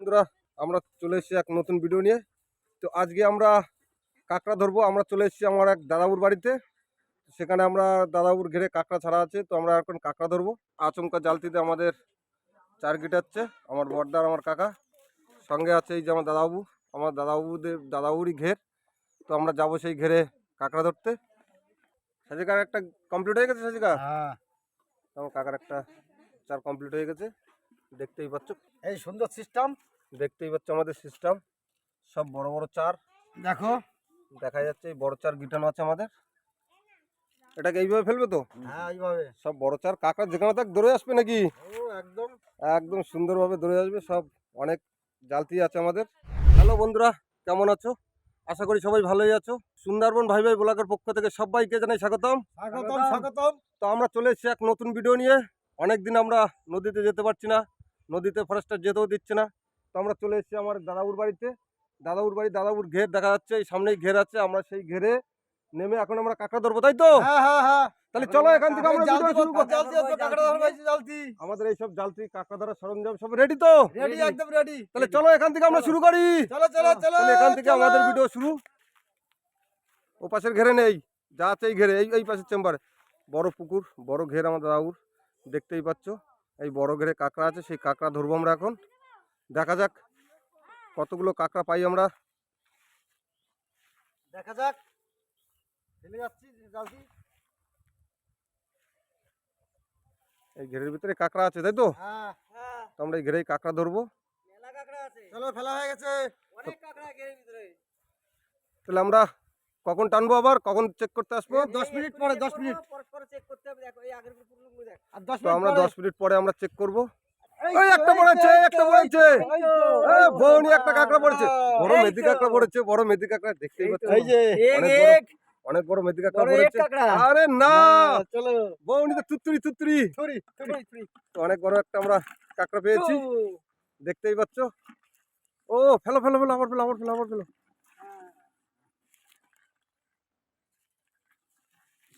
বন্ধুরা, আমরা চলে এসেছি এক নতুন ভিডিও নিয়ে। তো আজকে আমরা কাঁকড়া ধরবো। আমরা চলে এসেছি আমার এক দাদাবুর বাড়িতে। সেখানে আমরা দাদাবুর ঘেরে কাঁকড়া ছাড়া আছে, তো আমরা এখন কাঁকড়া ধরবো। আচমকা জালতিতে আমাদের চার গিটাচ্ছে আমার বড়দা আর আমার কাকা। সঙ্গে আছে এই যে আমার দাদাবু, আমার দাদাবুরই ঘের। তো আমরা যাবো সেই ঘেরে কাঁকড়া ধরতে। সাজিকার একটা কমপ্লিট হয়ে গেছে। সাজিকা আমার কাকার একটা চার কমপ্লিট হয়ে গেছে। দেখতেই পাচ্ছ এই সুন্দর সিস্টেম, দেখতেই পাচ্ছ আমাদের সিস্টেম। সব বড় বড় চার দেখো দেখা যাচ্ছে। এই বড় চার গিটানো আছে আমাদের। এটাকে এইভাবে ফেলবে তো? হ্যাঁ এইভাবে সব বড় চার কাঁকড়া যেখানে থাক দৌড়ে আসবে নাকি? ও একদম একদম সুন্দরভাবে দৌড়ে আসবে। সব অনেক জালতি আছে আমাদের। হ্যালো বন্ধুরা, কেমন আছো? আশা করি সবাই ভালোই আছো। সুন্দরবন ভাই ভাই ব্লগের পক্ষ থেকে সবাইকে জানাই স্বাগতম। স্বাগতম স্বাগতম। তো আমরা চলে এসেছি এক নতুন ভিডিও নিয়ে। অনেকদিন আমরা নদীতে যেতে পারছি না, নদীতে ফরেস্টার যেতেও দিচ্ছে না। তো আমরা চলে এসেছি আমার দাদাবুর বাড়িতে। দাদাবুর ঘের দেখা যাচ্ছে, এই সামনেই ঘের আছে। আমরা সেই ঘেরে নেমে এখন আমরা কাঁকড়া ধরবো, তাই তো? হ্যাঁ হ্যাঁ হ্যাঁ, তাহলে চলো এখান থেকে আমরা ভিডিও শুরু করি। জলদি তো কাঁকড়া ধরবা, জলদি। আমাদের এই সব জালতি কাঁকড়া ধরার সরঞ্জাম সব রেডি তো? রেডি, একদম রেডি। তাহলে চলো এখান থেকে আমরা শুরু করি। চলো চলো চলো, তাহলে এখান থেকে আমাদের ভিডিও শুরু। ও পাশের ঘেরে নেই, যা আছে এই ঘেরে, এই পাশের চেম্বারে বড় পুকুর, বড় ঘের আমাদের দাদাবুর। দেখতেই পাচ্ছ এই বড় ঘেরে কাঁকড়া আছে। সেই কাঁকড়া ধরবো আমরা এখন। দেখা যাক কতগুলো কাঁকড়া পাই আমরা। দেখা যাক। চলে যাচ্ছি জলদি। এই ঘেরের ভিতরে কাঁকড়া আছে, তাই তো? হ্যাঁ হ্যাঁ, তো আমরা এই ঘেরেই কাঁকড়া ধরবো। মেলা কাঁকড়া আছে। চলো, ফেলা হয়ে গেছে অনেক কাঁকড়া ঘেরের ভিতরে। তাহলে আমরা কখন টানবো, আবার কখন চেক করতে আসবো? 10 মিনিট পরে, 10 মিনিট পরে চেক করতে হবে। দেখো এই আগের পুরো দেখ। আর 10 তো মিনিট আমরা পরে 10 মিনিট পরে আমরা চেক করবো। এই একটা পড়েছে, একটা পড়েছে। এই বউনি একটা কাঁকড়া পড়েছে, বড় মেদি কাঁকড়া পড়েছে, বড় মেদি কাঁকড়া। দেখতেই পাচ্ছ এই যে অনেক বড় মেদি কাঁকড়া বড় পড়েছে। কাঁকড়া। আরে না, চলো বউনি তো তুত্তুরি তুত্তুরি। ছুরি তো অনেক বড় একটা আমরা কাঁকড়া পেয়েছি, দেখতেই পাচ্ছ। ও ফেলো ফেলো ফেলো, আবার ফেলো, আবার ফেলো, আবার ফেলো।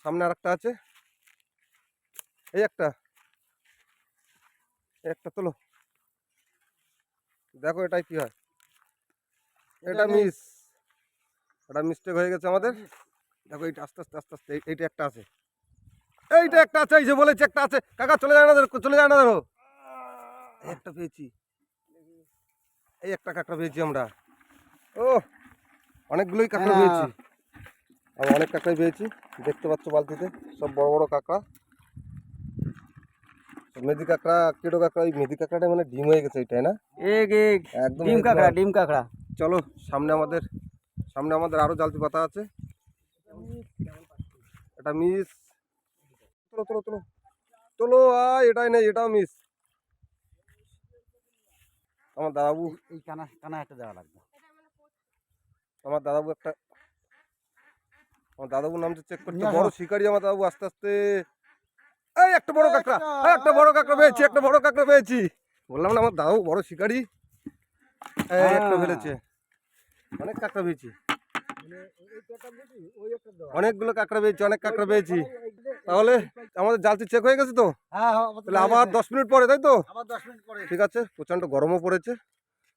সামনে আর একটা আছে। এই একটা, এই একটা তোলো। দেখো এটাই কি হয়। এটা মিস, এটা মিস্টেক হয়ে গেছে আমাদের। দেখো এইটা আস্তে আস্তে আস্তে আস্তে এইটা একটা আছে, এইটা একটা আছে। এই যে বলেছে একটা আছে। কাকা চলে যায় না ধরো, চলে যায় না ধরো। একটা পেয়েছি, এই একটা কাঁকড়া পেয়েছি আমরা। ও অনেকগুলোই কাঁকড়া পেয়েছি, আমি অনেক কাঁকড়াই পেয়েছি। দেখতে পাচ্ছ বালতিতে সব বড় বড় কাঁকড়া, মেদি কাঁকড়া, কেটো কাঁকড়া। এই মেদি কাঁকড়াটা মানে ডিম হয়ে গেছে এইটাই না? একদম ডিম কাঁকড়া, ডিম কাঁকড়া। চলো সামনে আমাদের আরো জালতি পাতা আছে। এটা মিস। তোলো তোলো তোলো তোলো। এটাই নেই, এটাও মিস। আমার দাদাবু, এই কানা কানা একটা দেওয়া লাগবে। আমার দাদাবু একটা, আমার দাদাবুর নাম চেক করছে। বড় শিকারি আমার দাদাবু। আস্তে আস্তে এই একটা বড় কাঁকড়া, একটা বড় কাঁকড়া পেয়েছি, একটা বড় কাঁকড়া পেয়েছি। বললাম না আমার দাদাবু বড় শিকারি। এই একটা ফেলেছে। অনেক কাঁকড়া পেয়েছি, অনেকগুলো কাঁকড়া পেয়েছি, অনেক কাঁকড়া পেয়েছি। তাহলে আমাদের জালতি চেক হয়ে গেছে তো? তাহলে আবার 10 মিনিট পরে, তাই তো? আবার 10 মিনিট পরে। ঠিক আছে। প্রচন্ড গরমও পড়েছে,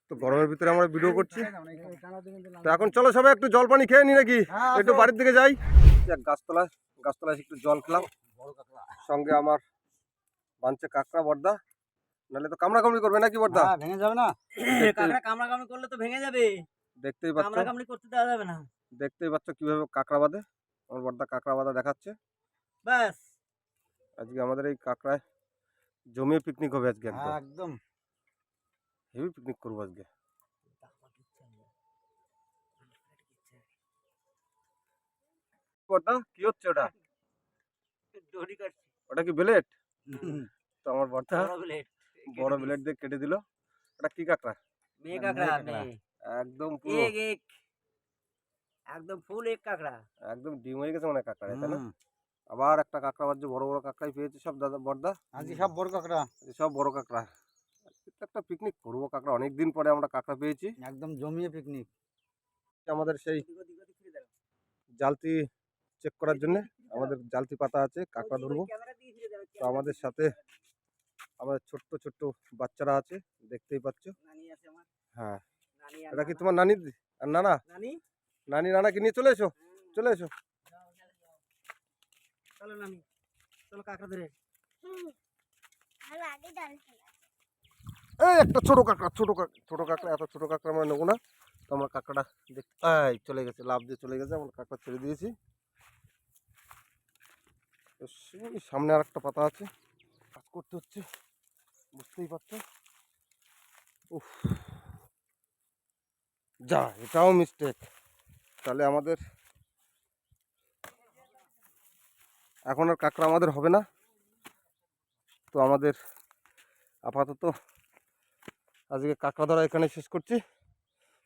তো গরমের ভিতরে আমরা ভিডিও করছি। তো এখন চলো সবাই একটু জল পানি খেয়ে নি নাকি, একটু বাড়ির দিকে যাই। গাছতলায় একটু জল খেলাম। সঙ্গে আমার বাঞ্চে কাঁকড়া বর্দা, নাহলে তো কামড়াকামড়ি করবে নাকি বর্দা? ভেঙে যাবে না? কাঁকড়া কামড়াকামড়ি করলে তো ভেঙে যাবে। দেখতেই পাচ্ছ, কামড়াকামড়ি করতে দেওয়া যাবে না। দেখতেই পাচ্ছ কিভাবে কাঁকড়া বাঁধে। আমার বর্দা কাঁকড়া বাঁধা দেখাচ্ছে। ব্যাস, আজকে আমাদের এই কাঁকড়ায় জমিয়ে পিকনিক হবে আজকে। একদম একদম হেভি পিকনিক করবো আজকে। বর্দা কি হচ্ছে ওটা? দড়ি কাটছি। ওটা কি ব্লেড? তো আমার বর্দা বড় ব্লেড। বড় ব্লেড দিয়ে কেটে দিল। এটা কি কাঁকড়া? মেয়ে কাঁকড়া, মেয়ে। একদম পুরো এক একদম ফুল এক কাঁকড়া। একদম ডিম হয়ে গেছে মানে কাঁকড়া, তাই না? আবার একটা কাঁকড়া বাজছে, বড় বড় কাঁকড়াই পেয়েছে সব দাদা বর্দা। আজকে সব বড় কাঁকড়া, সব বড় কাঁকড়া। একটা পিকনিক করবো কাঁকড়া, অনেকদিন পরে আমরা কাঁকড়া পেয়েছি। একদম জমিয়ে পিকনিক। আমাদের সেই জালতি চেক করার জন্য আমাদের জালতি পাতা আছে, কাঁকড়া ধরবো। তো আমাদের সাথে আমাদের ছোট্ট ছোট্ট বাচ্চারা আছে, দেখতেই পাচ্ছ। নানি আছে আমার, হ্যাঁ, নানি আর এটা কি নানা। তোমার নানি আর নানা? নানি নানি নানাকে নিয়ে চলে এসো, চলে এসো। চলো নানি, চলো কাঁকড়া ধরে। এই একটা ছোট কাঁকড়া, ছোট কাঁকড়া, এত ছোট কাঁকড়া আমরা নেবো না। তো আমরা কাঁকড়াটা এই চলে গেছে, লাফ দিয়ে চলে গেছে, আমরা কাঁকড়া ছেড়ে দিয়েছি। তো সামনে আর একটা পাতা আছে, কাজ করতে হচ্ছে, বুঝতেই পারছো। উফ, যা, এটাও মিস্টেক। তাহলে আমাদের এখন আর কাঁকড়া আমাদের হবে না। তো আমাদের আপাতত আজকে কাঁকড়া ধরা এখানে শেষ করছি।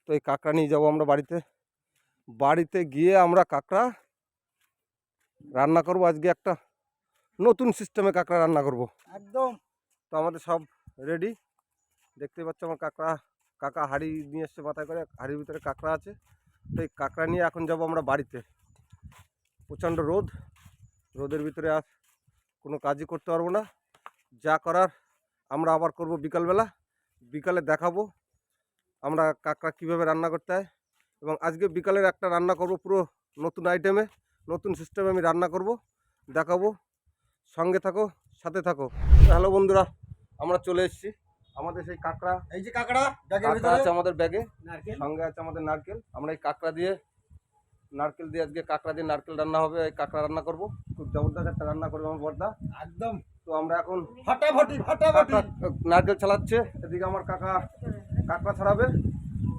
তো এই কাঁকড়া নিয়ে যাবো আমরা বাড়িতে। বাড়িতে গিয়ে আমরা কাঁকড়া রান্না করব। আজকে একটা নতুন সিস্টেমে কাঁকড়া রান্না করব একদম। তো আমাদের সব রেডি, দেখতেই পাচ্ছ। আমার কাকা হাঁড়ি নিয়ে এসছে, মাথায় করে হাঁড়ির ভিতরে কাঁকড়া আছে। তো এই কাঁকড়া নিয়ে এখন যাব আমরা বাড়িতে। প্রচণ্ড রোদ, রোদের ভিতরে আর কোনো কাজই করতে পারবো না। যা করার আমরা আবার করব বিকালবেলা। বিকালে দেখাবো আমরা কাঁকড়া কীভাবে রান্না করতে হয়। এবং আজকে বিকালের একটা রান্না করব পুরো নতুন আইটেমে, নতুন সিস্টেমে আমি রান্না করব, দেখাবো। সঙ্গে থাকো, সাথে থাকো। হ্যালো বন্ধুরা, আমরা চলে এসেছি। আমাদের সেই কাঁকড়া, এই যে কাঁকড়া ব্যাগের কাঁকড়া ভিতরে, আছে আমাদের ব্যাগে, নারকেল। সঙ্গে আছে আমাদের নারকেল। আমরা এই কাঁকড়া দিয়ে, নারকেল দিয়ে আজকে কাঁকড়া দিয়ে নারকেল রান্না হবে। এই কাঁকড়া রান্না করব, খুব জবরদস্ত একটা রান্না করবো আমার বড়দা। একদম তো আমরা এখন ফাটাফাটি নারকেল ছাড়াচ্ছে, এদিকে আমার কাকা কাঁকড়া ছাড়াবে।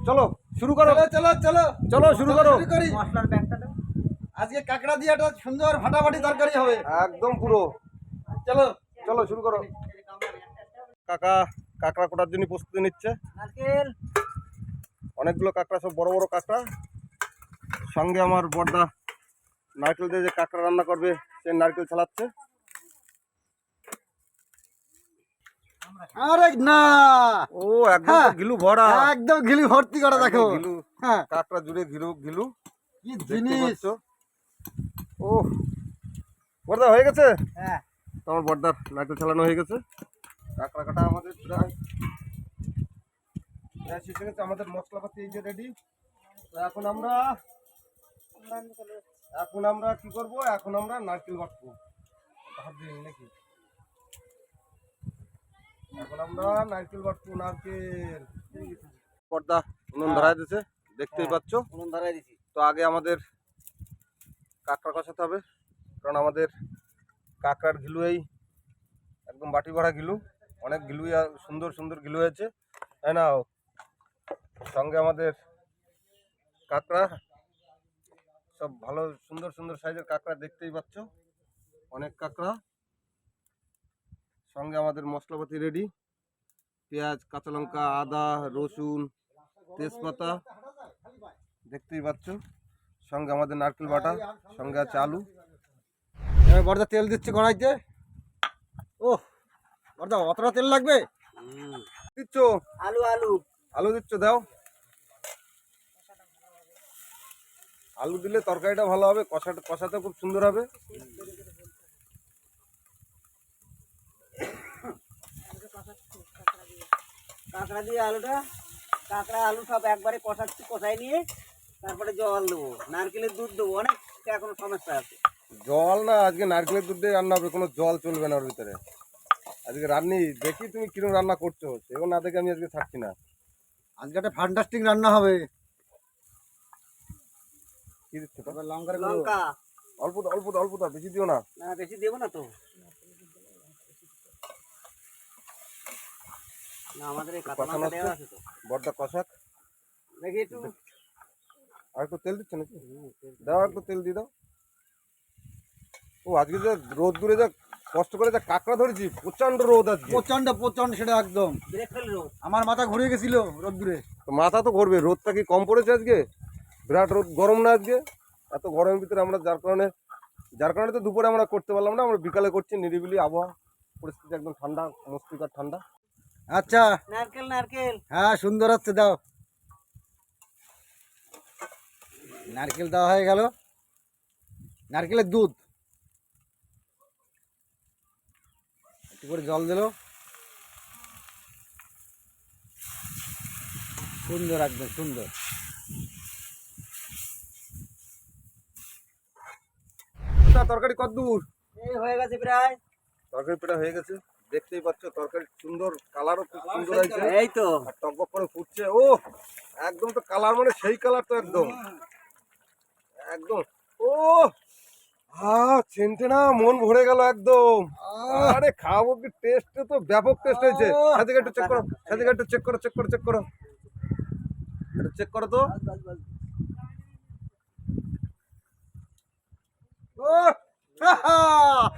চলো শুরু করো, চলো চলো চলো শুরু করো। করি। মশলার ব্যাগটা দাও। আজকে কাঁকড়া দিয়ে একটা সুন্দর ফাটাফাটি তরকারি হবে। একদম পুরো, চলো চলো শুরু করো। কাকা কাঁকড়া কোটার জন্য প্রস্তুতি নিচ্ছে। নারকেল। অনেকগুলো কাঁকড়া, সব বড় বড় কাঁকড়া। সঙ্গে আমার বড়দা নারকেল দিয়ে যে কাঁকড়া রান্না করবে, সে নারকেল ছাড়াচ্ছে। আরে না, ও একদম তো ঘিলু ভরা, একদম ঘিলি ভর্তি করা দেখো। একদম ঘিলু, হ্যাঁ, কাঁকড়া জুড়ে ঘিলু ঘিলু, কি দেখতে জিনিস। পাচ্ছ। ও বড়দা হয়ে গেছে। হ্যাঁ, তো আমার বড়দার নারকেল ছাড়ানো হয়ে গেছে। কাঁকড়া কাটা আমাদের প্রায় প্রায় শেষ হয়ে গেছে। আমাদের মশলাপাতি এই যে রেডি। তো এখন আমরা কি করব, এখন আমরা নারকেল বাটবো। ভাত দিন নাকি, এখন আমরা নারকেল বাটবো। নারকেল পর্দা উনুন ধরাই দিয়েছে, দেখতেই পাচ্ছ। উনুন ধরাই দিছি। তো আগে আমাদের কাঁকড়া কষাতে হবে, কারণ আমাদের কাঁকড়ার ঘিলু এই একদম বাটি ভরা ঘিলু, অনেক ঘিলুই সুন্দর সুন্দর ঘিলু হয়েছে, তাই না? সঙ্গে আমাদের কাঁকড়া সব ভালো সুন্দর সুন্দর সাইজের কাঁকড়া, দেখতেই পাচ্ছ, অনেক কাঁকড়া। সঙ্গে আমাদের মশলাপাতি রেডি, পেঁয়াজ, কাঁচা লঙ্কা, আদা, রসুন, তেজপাতা, দেখতেই পাচ্ছ। সঙ্গে আমাদের নারকেল বাটা, সঙ্গে আছে আলু। বড়দা তেল দিচ্ছে কড়াইতে। ও বড়দা, অতটা তেল লাগবে? দিচ্ছ আলু আলু আলু দিচ্ছ, দাও। আলু দিলে তরকারিটা ভালো হবে, কষাতে খুব সুন্দর হবে। কাঁকড়া দিয়ে আলুটা, কাঁকড়া আলু সব একবারে কষাচ্ছি, কষাই নিয়ে তারপরে জল দেবো, নারকেলের দুধ দেবো। অনেক এখনো সমস্যা আছে। জল না, আজকে নারকেলের দুধ দিয়ে রান্না হবে, কোনো জল চলবে না ওর ভিতরে। আজকে রান্নি দেখি তুমি কিরকম রান্না করছো, সেগুলো না দেখে আমি আজকে থাকছি না। আজকে একটা ফ্যান্টাস্টিক রান্না হবে। কি দিচ্ছ? লঙ্কা অল্প দাও, অল্প দাও, অল্প দাও, বেশি দিও না। না, বেশি দেবো না তো। না, আমাদের এই কাঁচা লঙ্কা দেওয়া আছে তো। বড়টা কষাক, দেখি একটু। আর একটু তেল দিচ্ছ নাকি? দাও, একটু তেল দিয়ে দাও। ও আজকে যে রোদ দূরে যা কষ্ট করে যা কাঁকড়া ধরেছি, প্রচন্ড রোদ আজকে, প্রচন্ড প্রচন্ড, সেটা একদম আমার মাথা ঘুরে গেছিল রোদ্দুরে। তো মাথা তো ঘুরবে, রোদটা কি কম পড়েছে আজকে? বিরাট রোদ, গরম না আজকে? এত গরমের ভিতরে আমরা যার কারণে তো দুপুরে আমরা করতে পারলাম না, আমরা বিকালে করছি। নিরিবিলি আবহাওয়া, পরিস্থিতি একদম ঠান্ডা, মস্তিষ্ক ঠান্ডা। আচ্ছা, নারকেল নারকেল, হ্যাঁ সুন্দর হচ্ছে, দাও। নারকেল দেওয়া হয়ে গেল, নারকেলের দুধ একটু করে জল দিল, সুন্দর একদম সুন্দর। তরকারি কত দূর? এই হয়ে গেছে প্রায়। তরকারি পেটা হয়ে গেছে, দেখতেই পাচ্ছ তরকারি সুন্দর, কালারও খুব সুন্দর হয়েছে। এই তো আর টকবক করে ফুটছে। ও একদম তো কালার, মানে সেই কালার তো একদম একদম। ও চেনটে না, মন ভরে গেল একদম। আরে খাবো কি, টেস্ট তো ব্যাপক টেস্ট হয়েছে। সেদিকে একটু চেক করো, সেদিকে একটু চেক করো, চেক করো, চেক করো, একটু চেক করো তো। ও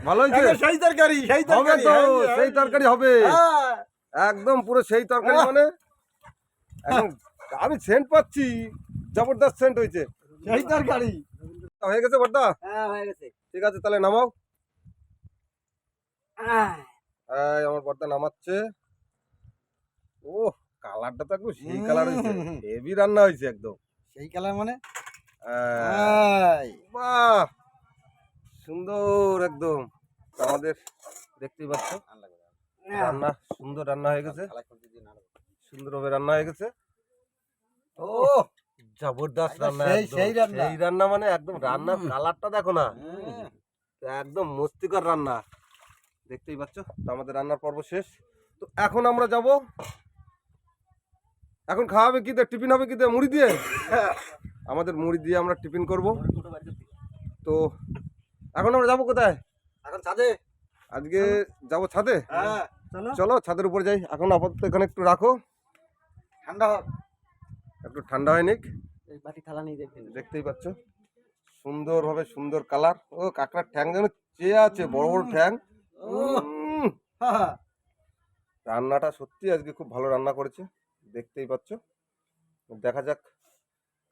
ভালো হয়েছে, সেই তরকারি, সেই হবে তরকারি, তো, হ্যাঁ, সেই তরকারি হবে হ্যাঁ। একদম, পুরো সেই তরকারি। মানে একদম আমি সেন্ট পাচ্ছি, জবরদস্ত সেন্ট হয়েছে। সেই তরকারি হয়ে গেছে বড়দা? হ্যাঁ হয়ে গেছে। ঠিক আছে, তাহলে নামাও। আহ, এই আমার বড়দা নামাচ্ছে। ও কালারটা তো একদম সেই কালার হয়েছে, হেভি রান্না হয়েছে একদম। সেই কালার মানে বাহ সুন্দর একদম। তো আমাদের দেখতেই পাচ্ছ রান্না সুন্দর রান্না হয়ে গেছে, সুন্দরভাবে রান্না হয়ে গেছে। ও জবরদস্ত রান্না, সেই রান্না। সেই রান্না, মানে একদম রান্নার কালারটা দেখো না, একদম মস্তিকর রান্না, দেখতেই পাচ্ছ। তো আমাদের রান্নার পর্ব শেষ। তো এখন আমরা যাব, এখন খাওয়াবে কি দিয়ে, টিফিন হবে কি দিয়ে, মুড়ি দিয়ে। আমাদের মুড়ি দিয়ে আমরা টিফিন করব। তো এখন আমরা যাবো কোথায়? এখন ছাদে। আজকে যাব ছাদে। হ্যাঁ চলো চলো ছাদের উপরে যাই। এখন আপাতত এখানে একটু রাখো, ঠান্ডা হোক। একটু ঠান্ডা হয় নিক। এই বাটি থালা নিয়ে দেখবেন। দেখতেই পাচ্ছ সুন্দরভাবে সুন্দর কালার। ও কাঁকড়ার ঠ্যাং যেন চেয়ে আছে, বড় বড় ঠ্যাং। রান্নাটা সত্যি আজকে খুব ভালো রান্না করেছে, দেখতেই পাচ্ছ। দেখা যাক,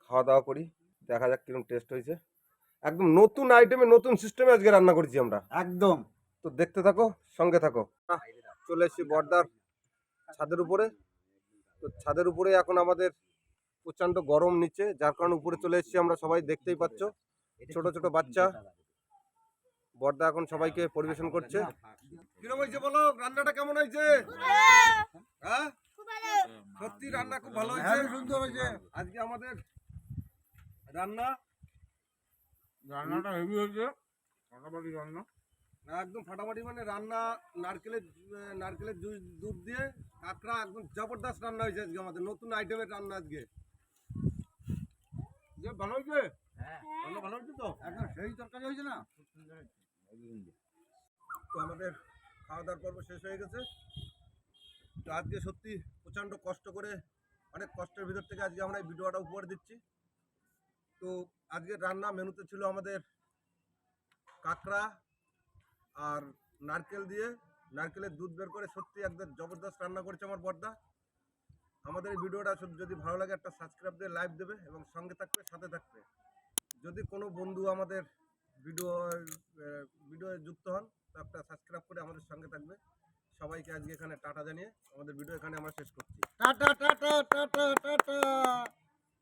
খাওয়া দাওয়া করি, দেখা যাক কিরকম টেস্ট হয়েছে। একদম নতুন আইটেমে, নতুন সিস্টেমে আজকে রান্না করেছি আমরা একদম। তো দেখতে থাকো, সঙ্গে থাকো। চলে এসেছি বর্দার ছাদের উপরে। তো ছাদের উপরে এখন আমাদের প্রচন্ড গরম নিচে, যার কারণে উপরে চলে এসেছি আমরা সবাই, দেখতেই পাচ্ছ। ছোট ছোট বাচ্চা, বর্দা এখন সবাইকে পরিবেশন করছে। কিরকম হয়েছে বলো, রান্নাটা কেমন হয়েছে? হ্যাঁ সত্যি রান্না খুব ভালো হয়েছে, সুন্দর হয়েছে। আজকে আমাদের রান্নাটা হেভি হয়েছে, ফাটাফাটি রান্না। একদম ফাটাফাটি, মানে রান্না নারকেলের দুধ দিয়ে কাঁকড়া, একদম জবরদস্ত রান্না হয়েছে আজকে আমাদের, নতুন আইটেমের রান্না আজকে। যে ভালো হয়েছে, রান্না ভালো হয়েছে তো, একদম সেই তরকারি হয়েছে না। তো আমাদের খাওয়া দাওয়ার পর্ব শেষ হয়ে গেছে। তো আজকে সত্যি প্রচণ্ড কষ্ট করে, অনেক কষ্টের ভিতর থেকে আজকে আমরা এই ভিডিওটা উপহার দিচ্ছি। তো আজকের রান্না মেনুতে ছিল আমাদের কাঁকড়া আর নারকেল দিয়ে, নারকেলের দুধ বের করে, সত্যি একদম জবরদস্ত রান্না করেছে আমার বড়দা। আমাদের এই ভিডিওটা যদি ভালো লাগে একটা সাবস্ক্রাইব দিয়ে লাইক দেবে এবং সঙ্গে থাকবে, সাথে থাকবে। যদি কোনো বন্ধু আমাদের ভিডিওয়ে যুক্ত হন তো একটা সাবস্ক্রাইব করে আমাদের সঙ্গে থাকবে। সবাইকে আজকে এখানে টাটা জানিয়ে আমাদের ভিডিও এখানে আমরা শেষ করছি। Tata tata tata tata.